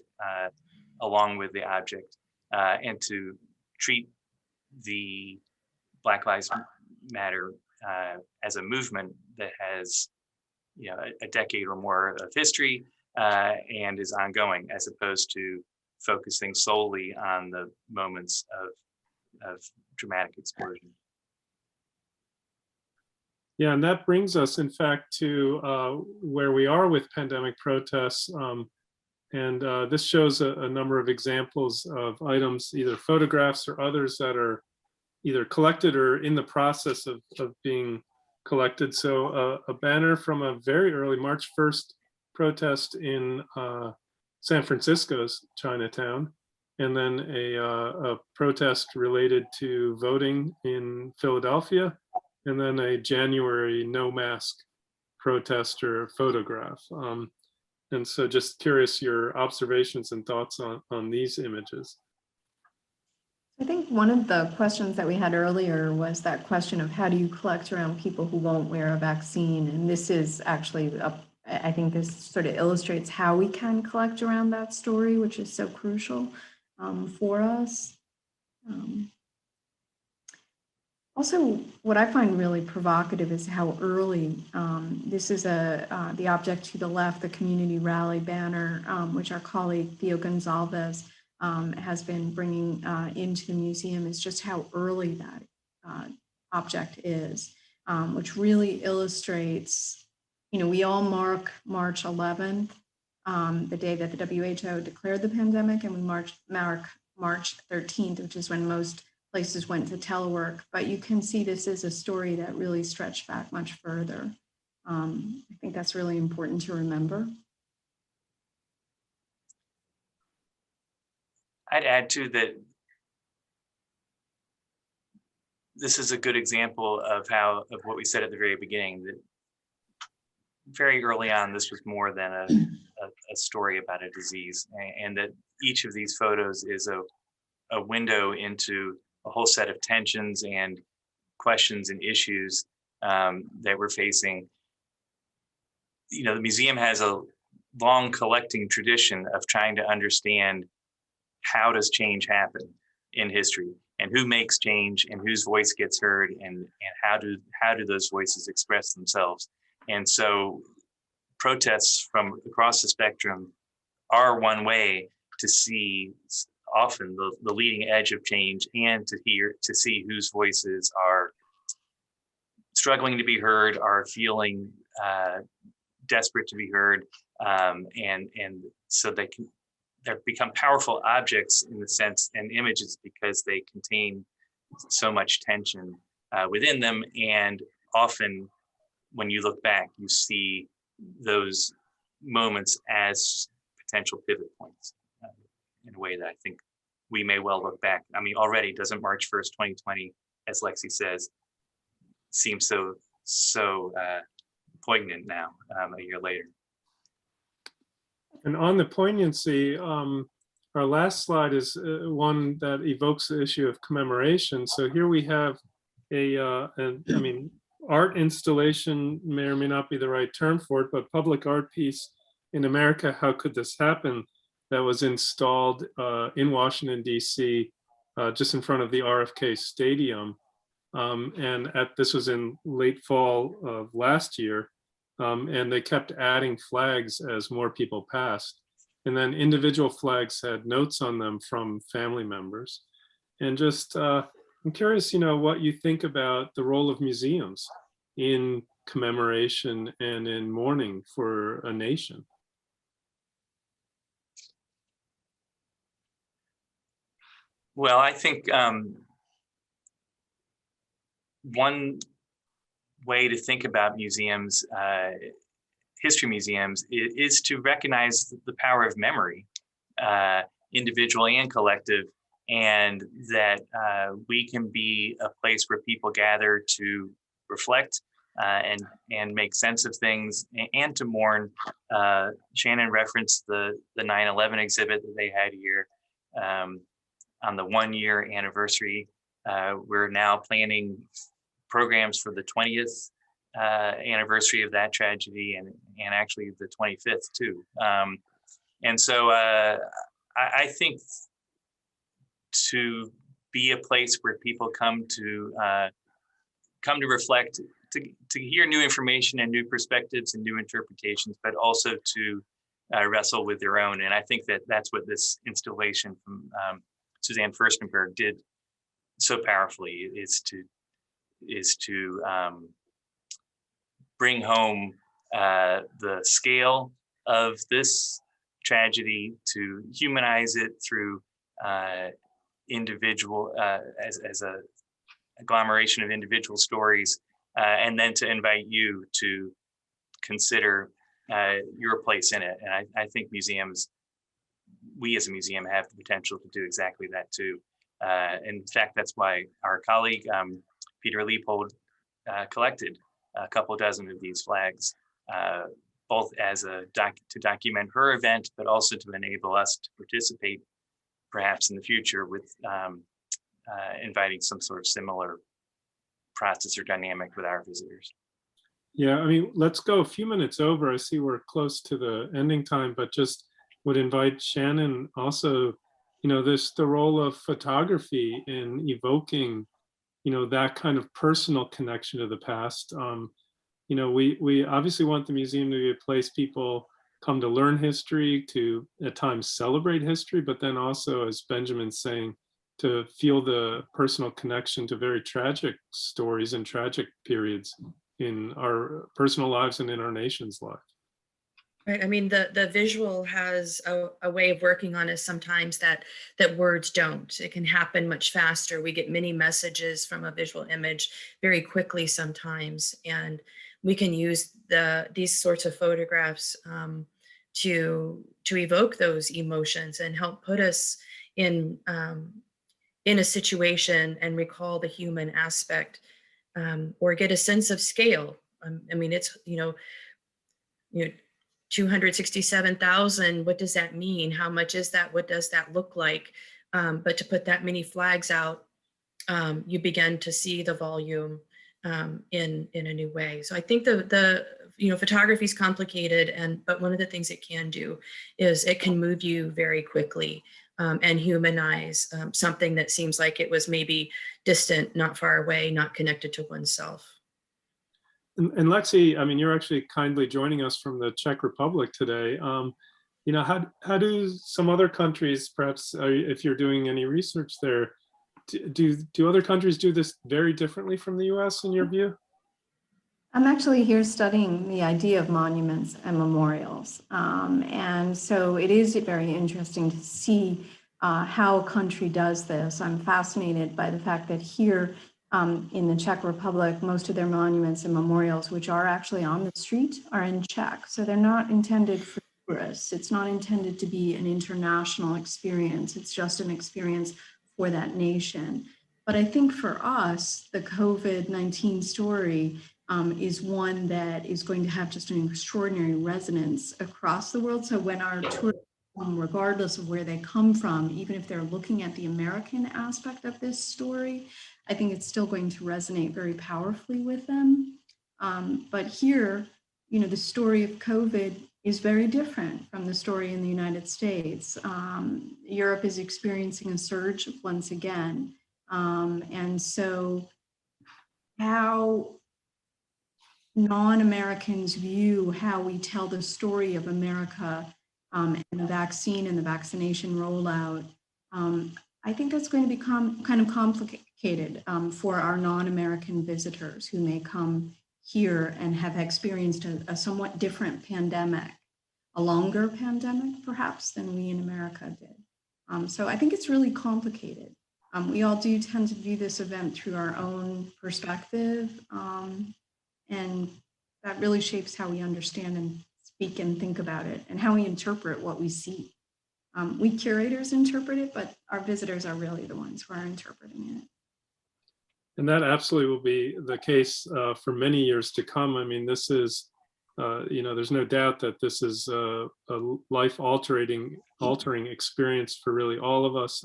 along with the object, and to treat the Black Lives Matter as a movement that has, a decade or more of history and is ongoing, as opposed to focusing solely on the moments of dramatic explosion. Yeah, and that brings us, in fact, to where we are with pandemic protests. And this shows a number of examples of items, either photographs or others, that are either collected or in the process of being collected. So a banner from a very early March 1st protest in San Francisco's Chinatown, and then a protest related to voting in Philadelphia, and then a January no mask protester photograph. And so just curious your observations and thoughts on these images. I think one of the questions that we had earlier was that question of how do you collect around people who won't wear a vaccine? And this is actually, I think this sort of illustrates how we can collect around that story, which is so crucial for us. Also, what I find really provocative is how early this is the object to the left, the community rally banner, which our colleague Theo Gonzalez has been bringing into the museum, is just how early that object is, which really illustrates, we all mark March 11th, the day that the WHO declared the pandemic, and we mark March 13th, which is when most places went to telework, but you can see this is a story that really stretched back much further. I think that's really important to remember. I'd add too that this is a good example of what we said at the very beginning, that very early on, this was more than a story about a disease, and that each of these photos is a window into a whole set of tensions and questions and issues that we're facing. The museum has a long collecting tradition of trying to understand how does change happen in history, and who makes change, and whose voice gets heard, and how do those voices express themselves. And so protests from across the spectrum are one way to see often the leading edge of change, and to see whose voices are struggling to be heard, are feeling desperate to be heard, and so they become powerful objects in the sense, and images, because they contain so much tension within them. And often when you look back, you see those moments as potential pivot points in a way that I think we may well look back. I mean, already doesn't March 1st, 2020, as Lexi says, seem so poignant now, a year later. And on the poignancy, our last slide is one that evokes the issue of commemoration. So here we have art installation, may or may not be the right term for it, but public art piece in America, How Could This Happen?, that was installed in Washington, D.C., just in front of the RFK Stadium. And this was in late fall of last year. And they kept adding flags as more people passed. And then individual flags had notes on them from family members. And just, I'm curious, what you think about the role of museums in commemoration and in mourning for a nation. Well, I think one way to think about museums, history museums, is to recognize the power of memory, individual and collective, and that we can be a place where people gather to reflect and make sense of things, and to mourn. Shannon referenced the 9/11 exhibit that they had here on the 1-year anniversary. We're now planning programs for the 20th anniversary of that tragedy, and actually the 25th too. And so I think to be a place where people come to reflect, to hear new information and new perspectives and new interpretations, but also to wrestle with their own. And I think that that's what this installation from Suzanne Furstenberg did so powerfully, is to bring home the scale of this tragedy, to humanize it through individual, as a agglomeration of individual stories, and then to invite you to consider your place in it. And I think museums, we as a museum, have the potential to do exactly that too. In fact, that's why our colleague, Peter Leopold, collected a couple dozen of these flags, both as to document her event, but also to enable us to participate, perhaps in the future, with inviting some sort of similar process or dynamic with our visitors. Yeah, I mean, let's go a few minutes over. I see we're close to the ending time, but just would invite Shannon also, the role of photography in evoking that kind of personal connection to the past. We obviously want the museum to be a place people come to learn history, to at times celebrate history, but then also, as Benjamin's saying, to feel the personal connection to very tragic stories and tragic periods in our personal lives and in our nation's life. Right. I mean, the visual has a way of working on us sometimes that words don't. It can happen much faster. We get many messages from a visual image very quickly sometimes, and we can use these sorts of photographs to evoke those emotions and help put us in a situation and recall the human aspect, or get a sense of scale. I mean, it's 267,000, what does that mean? How much is that? What does that look like? But to put that many flags out, you begin to see the volume in a new way. So I think the photography is complicated, but one of the things it can do is it can move you very quickly and humanize something that seems like it was maybe distant, not far away, not connected to oneself. And Lexi, I mean, you're actually kindly joining us from the Czech Republic today. How do some other countries, perhaps if you're doing any research there, do other countries do this very differently from the US in your view? I'm actually here studying the idea of monuments and memorials. And so it is very interesting to see how a country does this. I'm fascinated by the fact that here in the Czech Republic, most of their monuments and memorials, which are actually on the street, are in Czech. So they're not intended for tourists. It's not intended to be an international experience. It's just an experience for that nation. But I think for us, the COVID-19 story is one that is going to have just an extraordinary resonance across the world. So when our tourists come, regardless of where they come from, even if they're looking at the American aspect of this story, I think it's still going to resonate very powerfully with them. But here, the story of COVID is very different from the story in the United States. Europe is experiencing a surge once again. And so how non-Americans view how we tell the story of America and the vaccine and the vaccination rollout, I think that's going to become kind of complicated for our non-American visitors who may come here and have experienced a somewhat different pandemic, a longer pandemic perhaps than we in America did. So I think it's really complicated. We all do tend to view this event through our own perspective, and that really shapes how we understand and speak and think about it and how we interpret what we see. We curators interpret it, but our visitors are really the ones who are interpreting it. And that absolutely will be the case for many years to come. I mean, this is, there's no doubt that this is a life-altering experience for really all of us,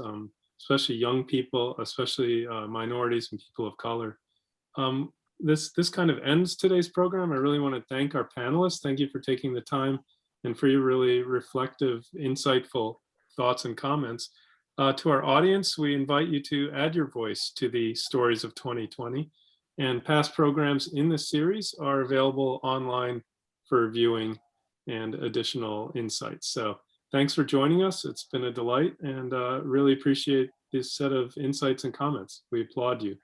especially young people, especially minorities and people of color. This kind of ends today's program. I really want to thank our panelists. Thank you for taking the time and for your really reflective, insightful thoughts and comments. To our audience, we invite you to add your voice to the stories of 2020, and past programs in this series are available online for viewing and additional insights. So thanks for joining us. It's been a delight, and really appreciate this set of insights and comments. We applaud you.